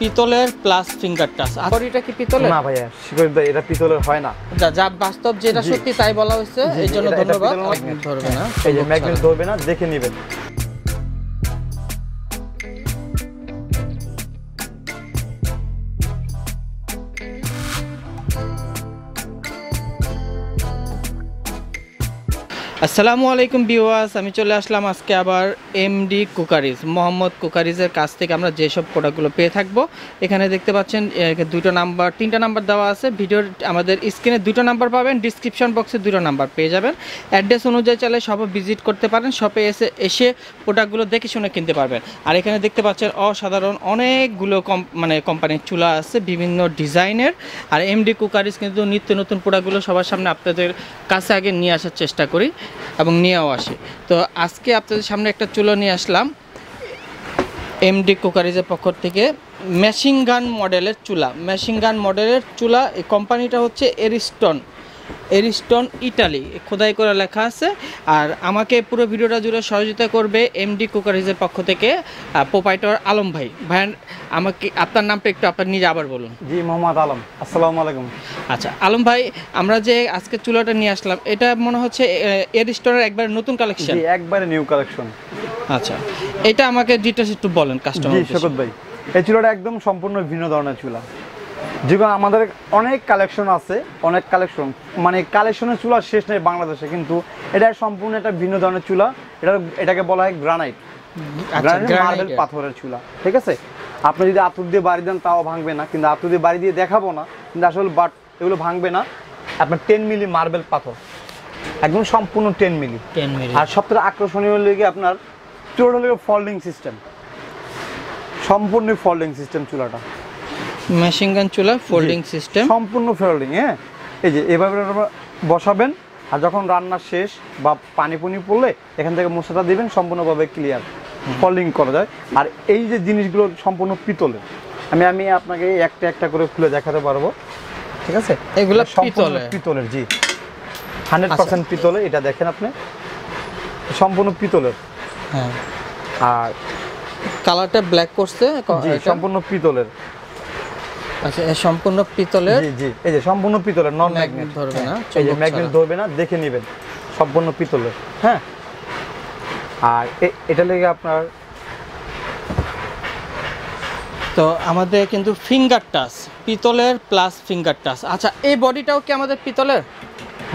পিতলের plus finger touch. আর এটা কি পিতলের? না ভাইয়া, শিকড় ভাই এটা পিতলের হয় না। যা বাস্তব যেটা সত্যি তাই বলা হয়েছে, এই জন্য ধন্যবাদ। ধরবে না, এই যে ম্যাগনেট ধরবে না, দেখে নেবেন। আসসালামুআলাইকুম ভিউয়ার্স, আমি চলে আসলাম আজকে আবার এমডি কুকারিজ, মোহাম্মদ কুকারিজের কাছ থেকে আমরা যেসব প্রোডাক্টগুলো পেয়ে থাকবো। এখানে দেখতে পাচ্ছেন তিনটা নাম্বার দেওয়া আছে। ভিডিওর আমাদের স্ক্রিনে দুটো নাম্বার পাবেন, ডিসক্রিপশন বক্সে দুটো নাম্বার পেয়ে যাবেন। অ্যাড্রেস অনুযায়ী চাইলে শপে ভিজিট করতে পারেন, শপে এসে প্রোডাক্টগুলো দেখে শুনে কিনতে পারবেন। আর এখানে দেখতে পাচ্ছেন অসাধারণ অনেকগুলো কোম্পানির চুলা আছে বিভিন্ন ডিজাইনের। আর এমডি কুকারিজ কিন্তু নিত্য নতুন প্রোডাক্টগুলো সবার সামনে আপনাদের কাছে আগে নিয়ে আসার চেষ্টা করি এবং নিয়েও আসি। তো আজকে আপনাদের সামনে একটা চুলো নিয়ে আসলাম এমডি কুকারিজের পক্ষ থেকে, মেশিন গান মডেলের চুলা। এই কোম্পানিটা হচ্ছে এরিস্টন ইটালি, খোদাই করে লেখা আছে। আর আমাকে পুরো ভিডিওটা জুড়ে সহযোগিতা করবে এমডি কুকারিজের পক্ষ থেকে প্রোপাইটর আলম ভাই। আমাকে আপনার নামটা একটু আপনার নিজে আবার বলুন। জি, মোহাম্মদ আলম। আসসালামু আলাইকুম। আচ্ছা আলম ভাই, আমরা যে আজকে চুলাটা নিয়ে আসলাম, এটা মনে হচ্ছে এরিস্টনের একবার নতুন কালেকশন। জি, একবারে নিউ কালেকশন। আচ্ছা, এটা আমাকে ডিটেইলস একটু বলেন কাস্টমার। জি শকত ভাই, এই চুলাটা একদম সম্পূর্ণ ভিন্ন ধরনের চুলা। যেগুলো আমাদের অনেক কালেকশন আছে, মানে কালেকশনের চুলা শেষ নেই বাংলাদেশে, কিন্তু এটা সম্পূর্ণ একটা ভিন্ন ধরনের চুলা। এটাকে বলা হয় গ্রানাইট মার্বেল পাথরের চুলা। ঠিক আছে, আপনি যদি আতুর দিয়ে বাড়ি দেন তাও ভাঙবে না, কিন্তু আতুর দিয়ে বাড়ি দিয়ে দেখাবো না, কিন্তু আসলে এগুলো ভাঙবে না। আপনার 10 মিলি মার্বেল পাথর, একদম সম্পূর্ণ 10 মিলি। আর সবথেকে আকর্ষণীয় লেগে আপনার চুলাটা ফোল্ডিং সিস্টেম, সম্পূর্ণ ফোল্ডিং সিস্টেম চুলাটা। মেশিন গান চুলা ফোল্ডিং সিস্টেম, সম্পূর্ণ ফোল্ডিং। হ্যাঁ, এই যে এভাবে বসাবেন, আর যখন রান্না শেষ বা পানি পড়লে এখান থেকে মশলাটা দিবেন, সম্পূর্ণভাবে ক্লিয়ার ফোল্ডিং করা যায়। আর এই যে জিনিসগুলো সম্পূর্ণ পিতলের, আমি আপনাকে একটা একটা করে খুলে দেখাতে পারবো। ঠিক আছে, এগুলো পিতলের। জি, 100% পিতলের। এটা দেখেন আপনি, সম্পূর্ণ পিতলের। হ্যাঁ, আর কালারটা ব্ল্যাক করছে, সম্পূর্ণ পিতলের। আচ্ছা, সম্পূর্ণ পিতলের। জি জি, এই যে সম্পূর্ণ পিতলের, নন ম্যাগনেট ধরবে না, এই যে ম্যাগনেট ধরবে না, দেখে নেবেন, সম্পূর্ণ পিতলের। হ্যাঁ, আর এটা লেগে আপনার তো আমাদের কিন্তু ফিঙ্গার টাচ, পিতলের প্লাস ফিঙ্গার টাচ। আচ্ছা, এই বডিটাও কি আমাদের পিতলের?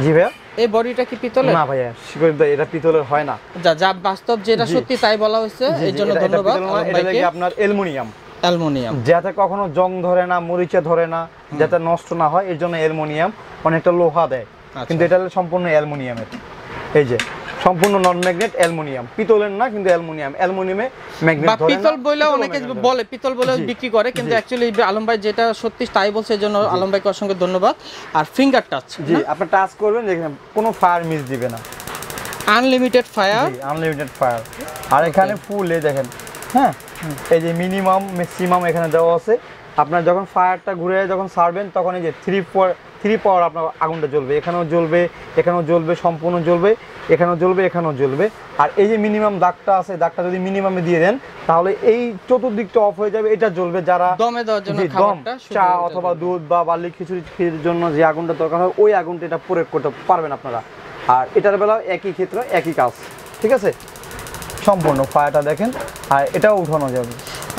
জি ভাইয়া, এই বডিটা কি পিতলের? না ভাইয়া, শিকড় ভাই এটা পিতলের হয় না। যা বাস্তব যেটা সত্যি তাই বলা হয়েছে, এই জন্য ধন্যবাদ। এটা লেগে আপনার অ্যালুমিনিয়াম, যাতে কখনো জং ধরে না, মরিচা ধরে না, যাতে নষ্ট না হয়, এর জন্য অ্যালুমিনিয়াম। অনেকটা লোহা দেয়, কিন্তু এটা সম্পূর্ণ অ্যালুমিনিয়ামের। এই যে সম্পূর্ণ নন ম্যাগনেট অ্যালুমিনিয়াম, পিতলের না কিন্তু অ্যালুমিনিয়ামে ম্যাগনেট ধরে না। পিতল বলে অনেকে বলে, পিতল বলে বিক্রি করে, কিন্তু অ্যাকচুয়ালি আলম ভাই যেটা সত্যি তাই বলছে, এর জন্য আলম ভাইকে অসংখ্য ধন্যবাদ। আর ফিঙ্গার টাচ, জি, আপনি টাচ করবেন, দেখেন কোনো ফায়ার মিস দিবে না, আনলিমিটেড ফায়ার। আর এখানে ফুল দেখেন। হ্যাঁ, এই যে মিনিমাম ম্যাক্সিমাম এখানে দেওয়া আছে। আপনার যখন ফায়ারটা ঘুরে যখন ছাড়বেন, তখন এই যে 3 পাওয়ার আপনার আগুনটা জ্বলবে, এখানেও জ্বলবে, সম্পূর্ণ জ্বলবে, এখানেও জ্বলবে। আর এই যে মিনিমাম দাগটা আছে, দাগটা যদি মিনিমামে দিয়ে দেন, তাহলে এই চতুর্দিকটা অফ হয়ে যাবে, এটা জ্বলবে। যারা দমে দেওয়ার জন্য, চা অথবা দুধ বা বার্লি খিচুড়ির জন্য যে আগুনটা দরকার হয়, ওই আগুনটা এটা প্রয়োগ করতে পারবেন আপনারা। আর এটার বেলা একই ক্ষেত্র, একই কাজ। ঠিক আছে, সম্পূর্ণ ফায়ারটা দেখেন, আর এটাও উঠানো যাবে।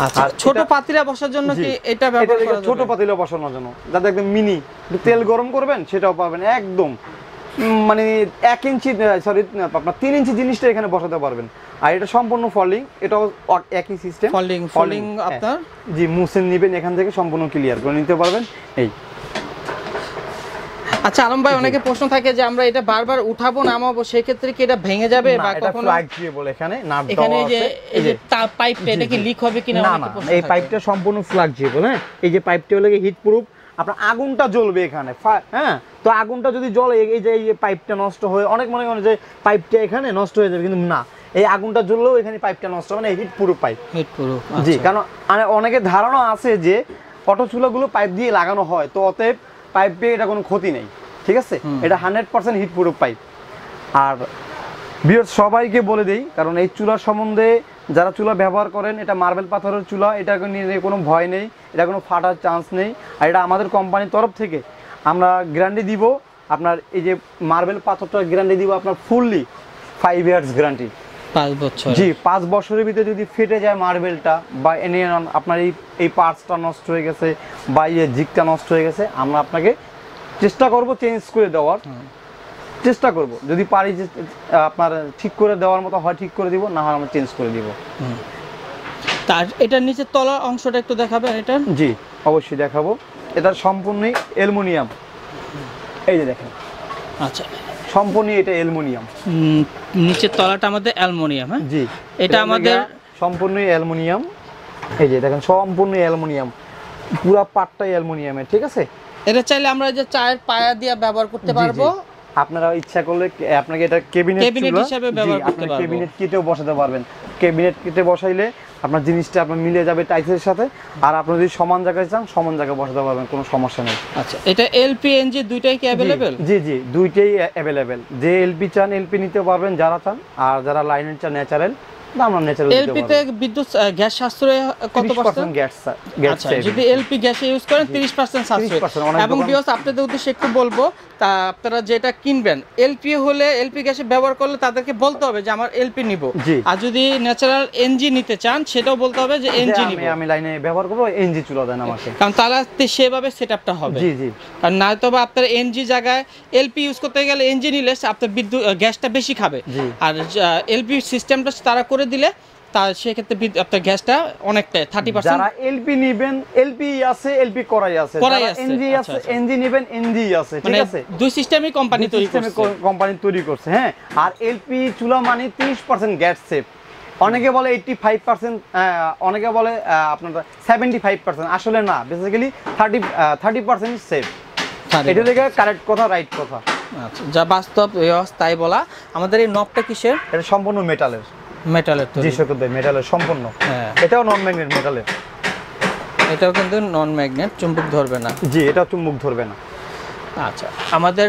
আচ্ছা, ছোট পাতিলা বসার জন্য কি এটা ব্যবহার করা যাবে? ছোট পাতিলা বসানোর জন্য, যাতে একদম মিনি তেল গরম করবেন সেটাও পাবেন একদম, মানে 1 ইঞ্চি সরি আপনার 3 ইঞ্চি জিনিসটা এখানে বসাতে পারবেন। আর এটা সম্পূর্ণ ফোল্ডিং, এটাও একই সিস্টেম। ফোল্ডিং আপনার জি, মুছেন নেবেন এখান থেকে, সম্পূর্ণ ক্লিয়ার করে নিতে পারবেন। এই আচ্ছা আলম ভাই, অনেকে প্রশ্ন থাকে যে আমরা এটা বারবার উঠাবো নামাবো, সেই ক্ষেত্রে কি এটা ভেঙে যাবে বা কখনো? ফ্লেক্সিবল, এখানে নাট দেওয়া আছে। এখানে এই যে পাইপটা, এটা কি লিক হবে কিনা? না, এই পাইপটা সম্পূর্ণ ফ্লেক্সিবল। হ্যাঁ, এই যে পাইপটা হলো হিট প্রুফ, আপনার আগুনটা জ্বলবে এখানে। হ্যাঁ, তো আগুনটা যদি জ্বলে, এই যে পাইপটা নষ্ট হয়ে, অনেক মনে করে যে পাইপটা এখানে নষ্ট হয়ে যাবে, কিন্তু না, এই আগুনটা জ্বললেও এখানে পাইপটা নষ্ট হবে না, হিট প্রুফ পাইপ। জি, কারণ অনেকের ধারণা আছে যে অটো চুলাগুলো পাইপ দিয়ে লাগানো হয়, তো অতএব পাইপ দিয়ে এটা কোনো ক্ষতি নেই। ঠিক আছে, এটা 100% হিট প্রুফ পাইপ। আর ভিউয়ার্স সবাইকে বলে দেই, কারণ এই চুলার সম্বন্ধে যারা চুলা ব্যবহার করেন, এটা মার্বেল পাথরের চুলা, এটা নিয়ে কোনো ভয় নেই, এটা কোনো ফাটার চান্স নেই। আর এটা আমাদের কোম্পানির তরফ থেকে আমরা গ্যারান্টি দিব আপনার, এই যে মার্বেল পাথরটা গ্যারান্টি দিব আপনার ফুললি 5 ইয়ার্স গ্যারান্টি। 5 বছর? জি, 5 বছরের ভিতরে যদি ফেটে যায় মার্বেলটা বা আপনার এই পার্টসটা নষ্ট হয়ে গেছে বা এই জিগটা নষ্ট হয়ে গেছে, আমরা আপনাকে চেষ্টা করব চেঞ্জ করে দেওয়ার, চেষ্টা করব। যদি পারি যে আপনার ঠিক করে দেওয়ার মতো হয় ঠিক করে দিব, না হয় আমরা চেঞ্জ করে দিব। তার এটার নিচে তলার অংশটা একটু দেখাবেন এটা? জি অবশ্যই দেখাবো। এটা সম্পূর্ণই অ্যালুমিনিয়াম, এই যে দেখেন। আচ্ছা, সম্পূর্ণ এটা অ্যালুমিনিয়াম, নিচের তলাটা আমাদের অ্যালুমিনিয়াম। হ্যাঁ জি, এটা আমাদের সম্পূর্ণই অ্যালুমিনিয়াম। এই যে দেখেন সম্পূর্ণ অ্যালুমিনিয়াম, পুরো পাটটাই অ্যালুমিনিয়ামের। ঠিক আছে, এটা চাইলে আমরা যে চায়ের পায়া দিয়ে ব্যবহার করতে পারবো। আপনারা ইচ্ছা করলে আপনাকে এটা কেবিনেট হিসেবে ব্যবহার করতে পারবেন। কেবিনেট কিটেও বসাতে পারবেন। কেবিনেট কিটে বসাইলে আপনার জিনিসটা আপনার মিলে যাবে টাইলসের সাথে। আর আপনি যদি সমান জায়গায় চান, সমান জায়গায় বসাতে পারবেন, কোনো সমস্যা নেই। আচ্ছা, এটা এলপি এনজি দুইটাই কি अवेलेबल? জি জি, দুইটাই अवेलेबल। যে এলপি চান এলপি নিতে পারবেন যারা চান, আর যারা লাইনের চান ন্যাচারাল, আমরা ন্যাচারাল দিতে পারবো। এলপি তে বিদ্যুৎ গ্যাস সাশ্রয় কত পার্সেন্ট? গ্যাস আচ্ছা, যদি এলপি গ্যাস ইউজ করেন 30% সাশ্রয়। এবং ভিউয়ার্স আপনাদের উদ্দেশ্যে একটু বলবো, তা আপনারা যেটা কিনবেন এলপি হলে, এলপি গ্যাসে ব্যবহার করলে তাদেরকে বলতে হবে যে আমার এলপি নিব। আর যদি ন্যাচারাল এনজি নিতে চান, সেটাও বলতে হবে যে এনজি নিব, আমি লাইনে ব্যবহার করব, এনজি চুলা দেন আমাকে। কারণ তাহলে সেভাবে সেটআপটা হবে। জি জি। আর না তো আপনার এনজি জায়গায় এলপি ইউজ করতে গেলে, এনজি নিলে আপনার বিদ্যুৎ গ্যাসটা বেশি খাবে। আর এলপি সিস্টেমটা তারা করে দিলে তা সেক্ষেত্রে আপনার গ্যাসটা অনেকটাই 30%। যারা এলপি নেবেন, এলপি আছে, এলপি করাই আছে। এনজি আছে, এনজি নেবেন, এনজি আছে। ঠিক আছে, দুই সিস্টেমই কোম্পানি তৈরি করছে, কোম্পানি তৈরি করছে। হ্যাঁ, আর এলপি চুলা মানে 30% গ্যাস সেভ। অনেকে বলে 85%, অনেকে বলে আপনার 75%, আসলে না, বেসিক্যালি 30% সেভ। এটা থেকে কারেক্ট কথা, রাইট কথা। আচ্ছা, যা বাস্তব তাই বলা। আমাদের এই নবটা কিসের? এটা সম্পূর্ণ মেটালের। মেটালের তৈরি? জি শকুর ভাই, মেটালের সম্পূর্ণ। হ্যাঁ, এটাও নন ম্যাগনেট মেটালের। এটাও কিন্তু নন ম্যাগনেট, চুম্বক ধরবে না। জি, এটাও চুম্বক ধরবে না। আচ্ছা, আমাদের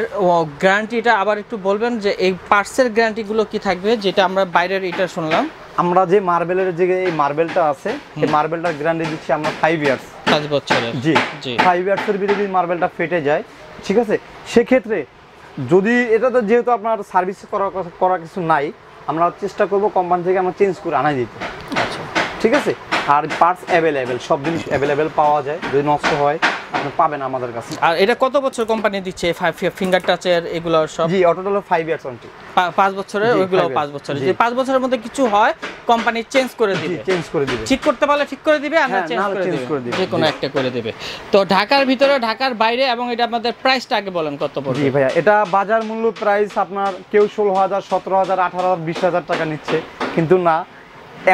গ্যারান্টিটা আবার একটু বলবেন যে এই পার্টসের গ্যারান্টিগুলো কি থাকবে, যেটা আমরা বাইরের এটা শুনলাম। আমরা যে মার্বেলের যে এই মার্বেলটা আছে, এই মার্বেলটার গ্যারান্টি দিচ্ছি আমরা 5 ইয়ার্স। 5 বছরের? জি জি। 5 ইয়ার্সের ভিতরে যদি মার্বেলটা ফেটে যায়, ঠিক আছে, সেক্ষেত্রে যদি এটা তো যেহেতু আপনার সার্ভিস করা কিছু নাই, আমরা চেষ্টা করব কোম্পানি থেকে আমরা চেঞ্জ করে আনাই দিতে। আচ্ছা, ঠিক আছে। আর পার্টস অ্যাভেলেবেল, সব জিনিস অ্যাভেলেবেল পাওয়া যায়। যদি নষ্ট হয় আপনি পাবেন আমাদের কাছে। আর এটা কত বছর কোম্পানি দিচ্ছে? 5 ফিঙ্গার টাচের এগুলো সব? জি, টোটাল 5 ইয়ার্স অনলি। 5 বছরের, ওইগুলো 5 বছরের। যে 5 বছরের মধ্যে কিছু হয় কোম্পানি চেঞ্জ করে দিবে। চেঞ্জ করে দিবে, ঠিক করতে পারলে ঠিক করে দিবে, আর না চেঞ্জ করে দিবে, যে কোনো একটা করে দিবে। তো ঢাকার ভিতরে, ঢাকার বাইরে, এবং এটা আমাদের প্রাইসটা আগে বলেন কত পড়বে? জি ভাইয়া, এটা বাজার মূল্য প্রাইস আপনার কেউ 16,000, 17,000, 18,000, 20,000 টাকা নিচ্ছে, কিন্তু না,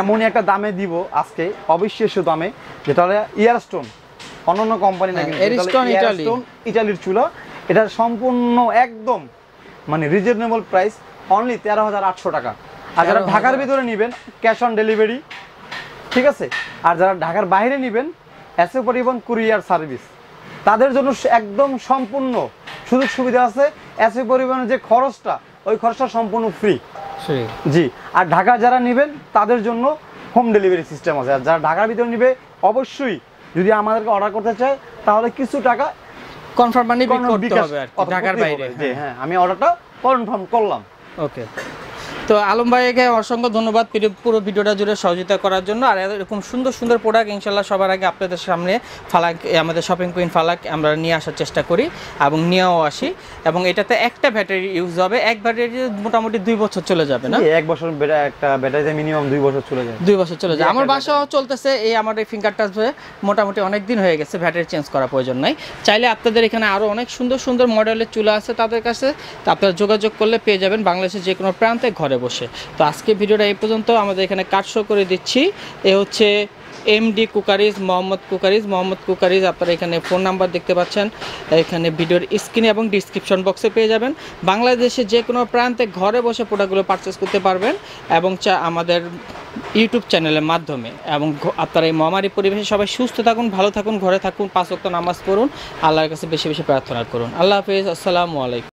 এমনই একটা দামে দিব আজকে, অবিশ্বাস্য দামে, যেটা হলো ইয়ারস্টোন। অন্যান্য কোম্পানি না, কিন্তু ইটালির চুলা। এটা সম্পূর্ণ একদম মানে রিজনেবল প্রাইস, অনলি 13,800 টাকা। আর যারা ঢাকার ভিতরে নেবেন, ক্যাশ অন ডেলিভারি। ঠিক আছে। আর যারা ঢাকার বাইরে নেবেন, এসএ পরিবহন কুরিয়ার সার্ভিস, তাদের জন্য একদম সম্পূর্ণ সুযোগ সুবিধা আছে। এসএ পরিবহনের যে খরচটা, ওই খরচটা সম্পূর্ণ ফ্রি। জি। আর ঢাকা যারা নেবেন তাদের জন্য হোম ডেলিভারি সিস্টেম আছে। আর যারা ঢাকার ভিতরে নেবে, অবশ্যই যদি আমাদেরকে অর্ডার করতে চায়, তাহলে কিছু টাকা কনফার্ম মানি করতে হবে আর ঢাকার বাইরে। হ্যাঁ, আমি অর্ডারটা কনফার্ম করলাম। ওকে। তো আলম ভাইকে অসংখ্য ধন্যবাদ পুরো ভিডিওটা জুড়ে সহযোগিতা করার জন্য। আর এরকম সুন্দর সুন্দর প্রোডাক্ট ইনশাল্লাহ সবার আগে আপনাদের সামনে ফালাক, আমাদের শপিং কুইন ফালাক আমরা নিয়ে আসার চেষ্টা করি এবং নিয়েও আসি। এবং এটাতে একটা ব্যাটারি ইউজ হবে, এক ব্যাটারি মোটামুটি 2 বছর চলে যাবে না? 1 বছর, একটা ব্যাটারিতে মিনিমাম 2 বছর চলে যায়। 2 বছর চলে যায়। আমার বাসাও চলতেছে, এই আমার এই ফিঙ্গার টাচ মোটামুটি অনেক দিন হয়ে গেছে, ব্যাটারি চেঞ্জ করার প্রয়োজন নাই। চাইলে আপনাদের এখানে আরও অনেক সুন্দর সুন্দর মডেলের চুলা আছে তাদের কাছে, তা আপনারা যোগাযোগ করলে পেয়ে যাবেন বাংলাদেশের যে কোনো প্রান্তে ঘরে বসে। তো আজকে ভিডিওটা এই পর্যন্ত। আমাদের এখানে কাট শো করে দিচ্ছি। এ হচ্ছে এমডি কুকারিজ, মোহাম্মদ কুকারিজ। আপনারা এখানে ফোন নাম্বার দেখতে পাচ্ছেন, এখানে ভিডিওর স্ক্রিনে এবং ডিসক্রিপশন বক্সে পেয়ে যাবেন। বাংলাদেশে যে কোনো প্রান্তে ঘরে বসে প্রোডাক্টগুলো পারচেস করতে পারবেন, এবং আমাদের ইউটিউব চ্যানেলের মাধ্যমে। এবং আপনারা এই মহামারী পরিবেশে সবাই সুস্থ থাকুন, ভালো থাকুন, ঘরে থাকুন, 5 ওয়াক্ত নামাজ পড়ুন, আল্লাহর কাছে বেশি বেশি প্রার্থনা করুন। আল্লাহ হাফেজ, আসসালামু আলাইকুম।